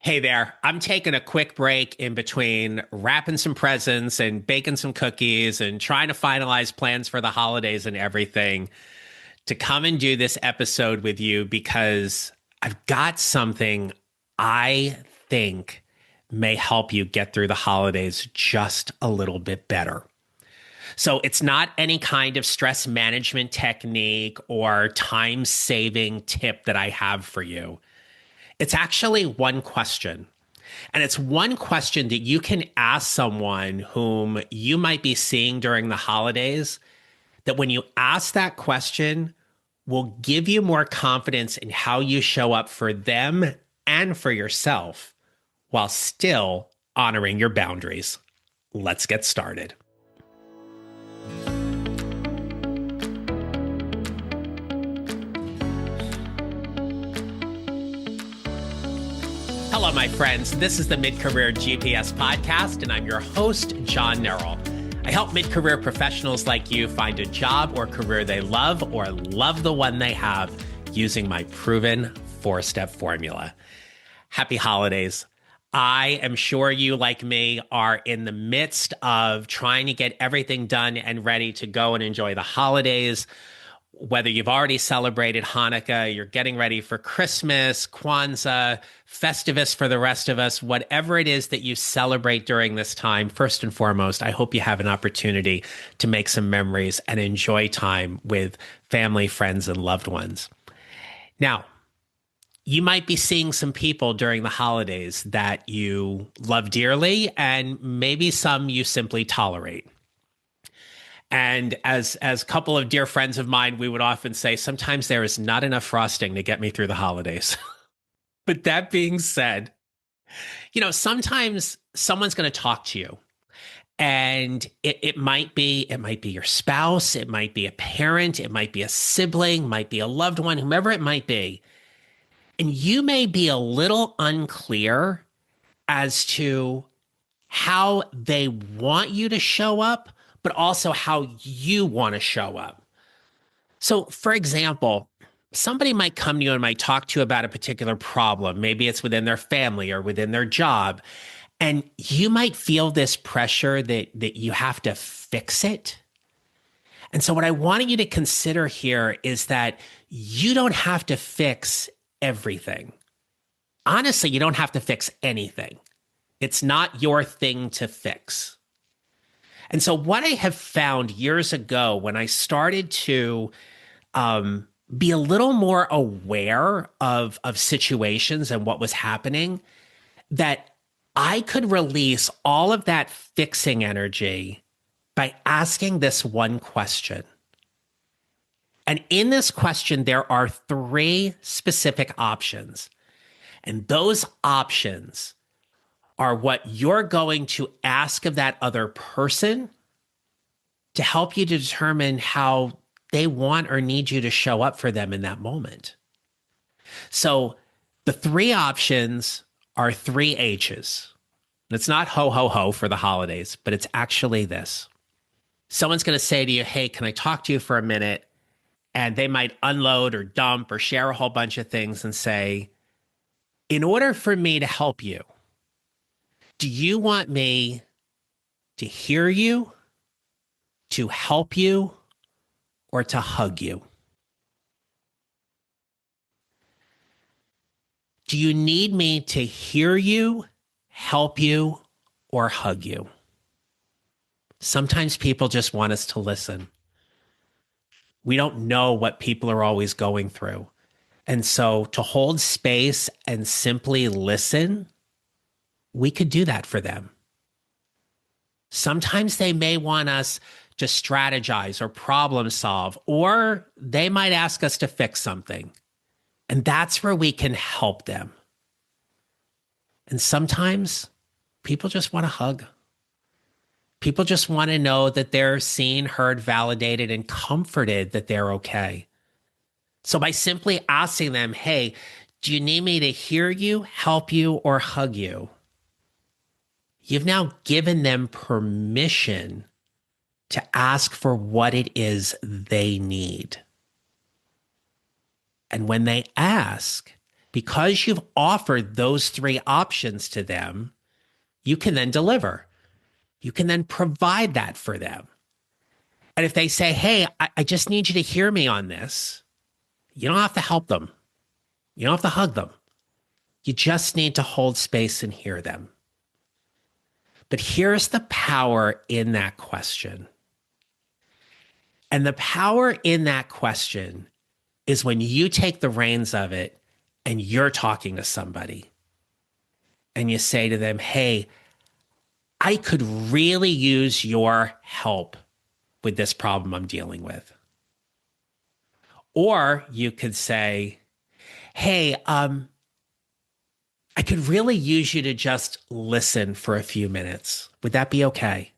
Hey there. I'm taking a quick break in between wrapping some presents and baking some cookies and trying to finalize plans for the holidays and everything to come and do this episode with you because I've got something I think may help you get through the holidays just a little bit better. So it's not any kind of stress management technique or time saving tip that I have for you. It's actually one question. And it's one question that you can ask someone whom you might be seeing during the holidays, that when you ask that question, will give you more confidence in how you show up for them and for yourself while still honoring your boundaries. Let's get started. Hello, my friends. This is the Mid-Career GPS podcast, and I'm your host, John Nerl. I help mid-career professionals like you find a job or career they love or love the one they have using my proven four-step formula. Happy holidays. I am sure you, like me, are in the midst of trying to get everything done and ready to go and enjoy the holidays. Whether you've already celebrated Hanukkah, you're getting ready for Christmas, Kwanzaa, Festivus for the rest of us, whatever it is that you celebrate during this time, first and foremost, I hope you have an opportunity to make some memories and enjoy time with family, friends, and loved ones. Now, you might be seeing some people during the holidays that you love dearly, and maybe some you simply tolerate. And as a couple of dear friends of mine, we would often say, sometimes there is not enough frosting to get me through the holidays. But that being said, sometimes someone's going to talk to you, and it might be your spouse, it might be a parent, it might be a sibling, might be a loved one, whomever it might be. And you may be a little unclear as to how they want you to show up, but also how you want to show up. So, for example, somebody might come to you and might talk to you about a particular problem. Maybe it's within their family or within their job. And you might feel this pressure that you have to fix it. And so what I wanted you to consider here is that you don't have to fix everything. Honestly, you don't have to fix anything. It's not your thing to fix. And so what I have found years ago when I started to be a little more aware of situations and what was happening, that I could release all of that fixing energy by asking this one question. And in this question, there are three specific options. And those options are what you're going to ask of that other person to help you to determine how they want or need you to show up for them in that moment. So the three options are three H's. And it's not ho, ho, ho for the holidays, but it's actually this. Someone's going to say to you, hey, can I talk to you for a minute? And they might unload or dump or share a whole bunch of things and say, in order for me to help you, do you want me to hear you, to help you, or to hug you? Do you need me to hear you, help you, or hug you? Sometimes people just want us to listen. We don't know what people are always going through. And so to hold space and simply listen, we could do that for them. Sometimes they may want us to strategize or problem solve, or they might ask us to fix something. And that's where we can help them. And sometimes people just want a hug. People just want to know that they're seen, heard, validated, and comforted that they're okay. So by simply asking them, hey, do you need me to hear you, help you, or hug you? You've now given them permission to ask for what it is they need. And when they ask, Because you've offered those three options to them, you can then deliver. You can then provide that for them. And if they say, hey, I just need you to hear me on this, you don't have to help them. You don't have to hug them. You just need to hold space and hear them. But here's the power in that question. And the power in that question is when you take the reins of it and you're talking to somebody and you say to them, hey, I could really use your help with this problem I'm dealing with. Or you could say, hey, I could really use you to just listen for a few minutes. Would that be okay?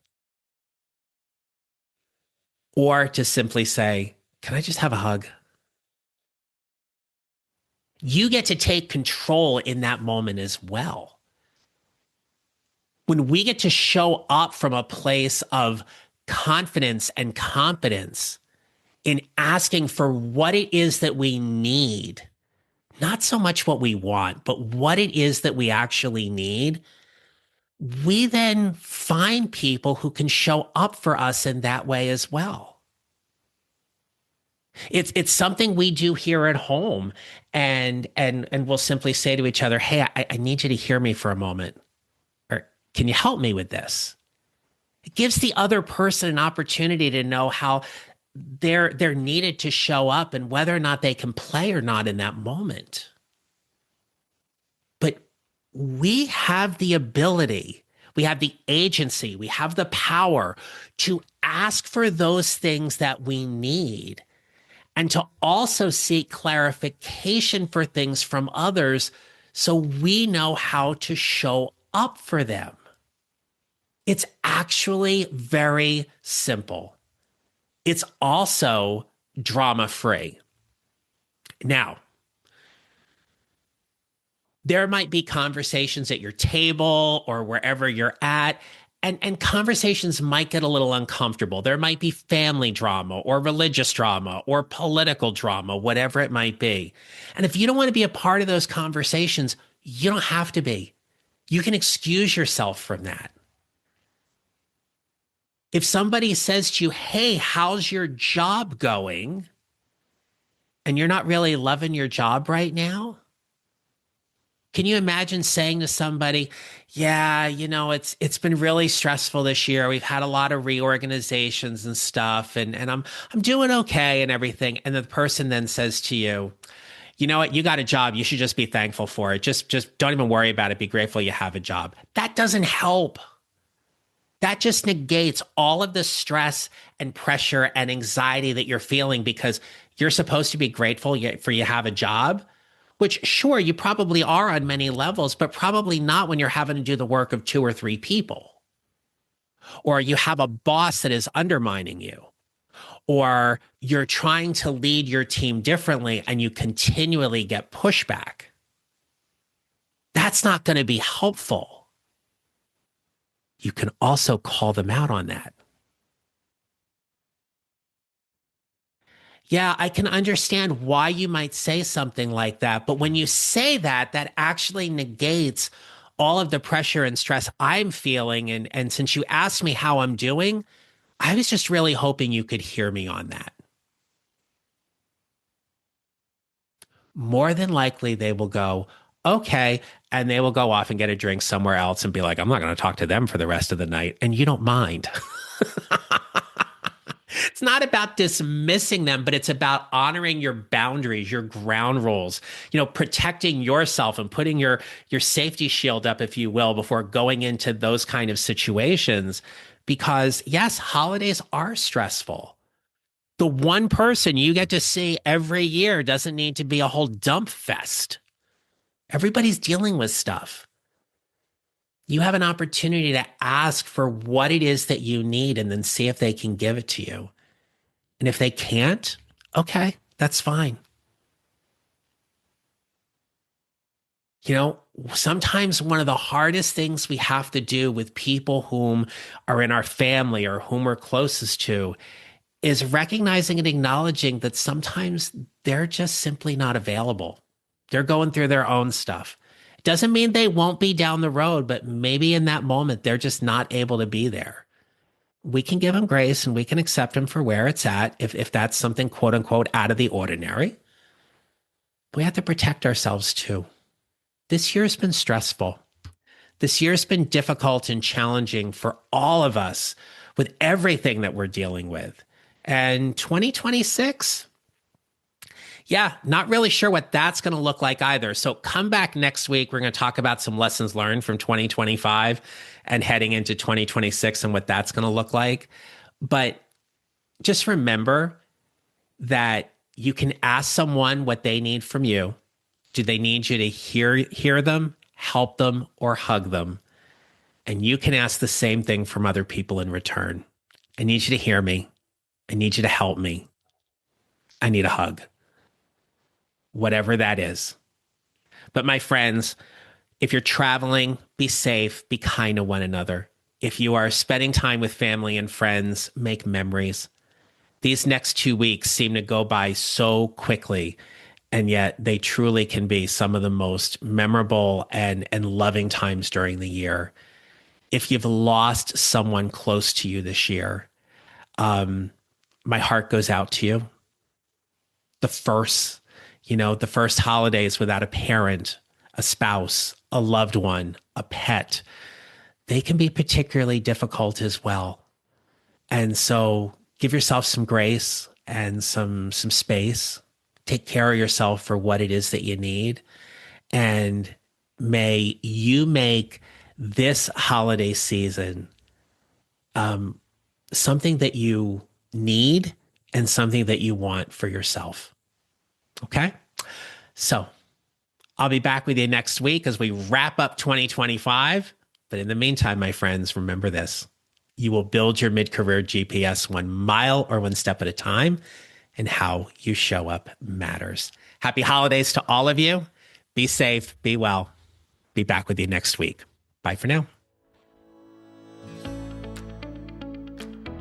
Or to simply say, can I just have a hug? You get to take control in that moment as well. When we get to show up from a place of confidence and competence in asking for what it is that we need, not so much what we want, but what it is that we actually need, we then find people who can show up for us in that way as well. It's something we do here at home, and we'll simply say to each other, hey, I need you to hear me for a moment. Or can you help me with this? It gives the other person an opportunity to know how they're needed to show up and whether or not they can play or not in that moment. But we have the ability, we have the agency, we have the power to ask for those things that we need and to also seek clarification for things from others so we know how to show up for them. It's actually very simple. It's also drama-free. Now, there might be conversations at your table or wherever you're at, and conversations might get a little uncomfortable. There might be family drama or religious drama or political drama, whatever it might be. And if you don't want to be a part of those conversations, you don't have to be. You can excuse yourself from that. If somebody says to you, hey, how's your job going? And you're not really loving your job right now, can you imagine saying to somebody, yeah, it's been really stressful this year. We've had a lot of reorganizations and stuff, and I'm doing okay and everything. And the person then says to you, you know what, you got a job. You should just be thankful for it. Just don't even worry about it. Be grateful you have a job. That doesn't help. That just negates all of the stress and pressure and anxiety that you're feeling because you're supposed to be grateful for you have a job. Which, sure, you probably are on many levels, but probably not when you're having to do the work of 2 or 3 people. Or you have a boss that is undermining you. Or you're trying to lead your team differently and you continually get pushback. That's not going to be helpful. You can also call them out on that. Yeah, I can understand why you might say something like that. But when you say that, that actually negates all of the pressure and stress I'm feeling. And since you asked me how I'm doing, I was just really hoping you could hear me on that. More than likely, they will go, okay. And they will go off and get a drink somewhere else and be like, I'm not going to talk to them for the rest of the night. And you don't mind. It's not about dismissing them, but it's about honoring your boundaries, your ground rules, protecting yourself and putting your safety shield up, if you will, before going into those kind of situations. Because yes, holidays are stressful. The one person you get to see every year doesn't need to be a whole dump fest. Everybody's dealing with stuff. You have an opportunity to ask for what it is that you need and then see if they can give it to you. And if they can't, okay, that's fine. Sometimes one of the hardest things we have to do with people whom are in our family or whom we're closest to is recognizing and acknowledging that sometimes they're just simply not available. They're going through their own stuff. It doesn't mean they won't be down the road, but maybe in that moment, they're just not able to be there. We can give them grace and we can accept them for where it's at if that's something quote unquote out of the ordinary. We have to protect ourselves too. This year's been stressful. This year's been difficult and challenging for all of us with everything that we're dealing with. And 2026, yeah, not really sure what that's going to look like either. So come back next week. We're going to talk about some lessons learned from 2025 and heading into 2026 and what that's going to look like. But just remember that you can ask someone what they need from you. Do they need you to hear them, help them, or hug them? And you can ask the same thing from other people in return. I need you to hear me. I need you to help me. I need a hug. Whatever that is. But my friends, if you're traveling, be safe, be kind to one another. If you are spending time with family and friends, make memories. These next 2 weeks seem to go by so quickly, and yet they truly can be some of the most memorable and loving times during the year. If you've lost someone close to you this year, my heart goes out to you. The first holidays without a parent, a spouse, a loved one, a pet, they can be particularly difficult as well. And so give yourself some grace and some space. Take care of yourself for what it is that you need. And may you make this holiday season something that you need and something that you want for yourself. Okay? So I'll be back with you next week as we wrap up 2025. But in the meantime, my friends, remember this. You will build your mid-career GPS 1 mile or 1 step at a time, and how you show up matters. Happy holidays to all of you. Be safe, be well. Be back with you next week. Bye for now.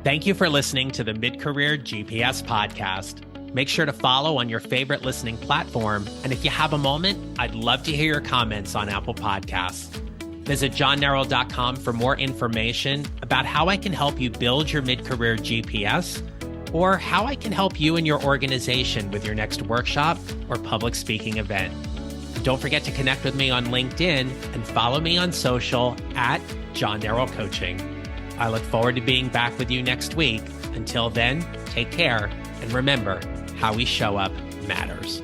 Thank you for listening to the Mid-Career GPS podcast. Make sure to follow on your favorite listening platform. And if you have a moment, I'd love to hear your comments on Apple Podcasts. Visit johnneral.com for more information about how I can help you build your mid-career GPS, or how I can help you and your organization with your next workshop or public speaking event. Don't forget to connect with me on LinkedIn and follow me on social at John Neral Coaching. I look forward to being back with you next week. Until then, take care, and remember, how we show up matters.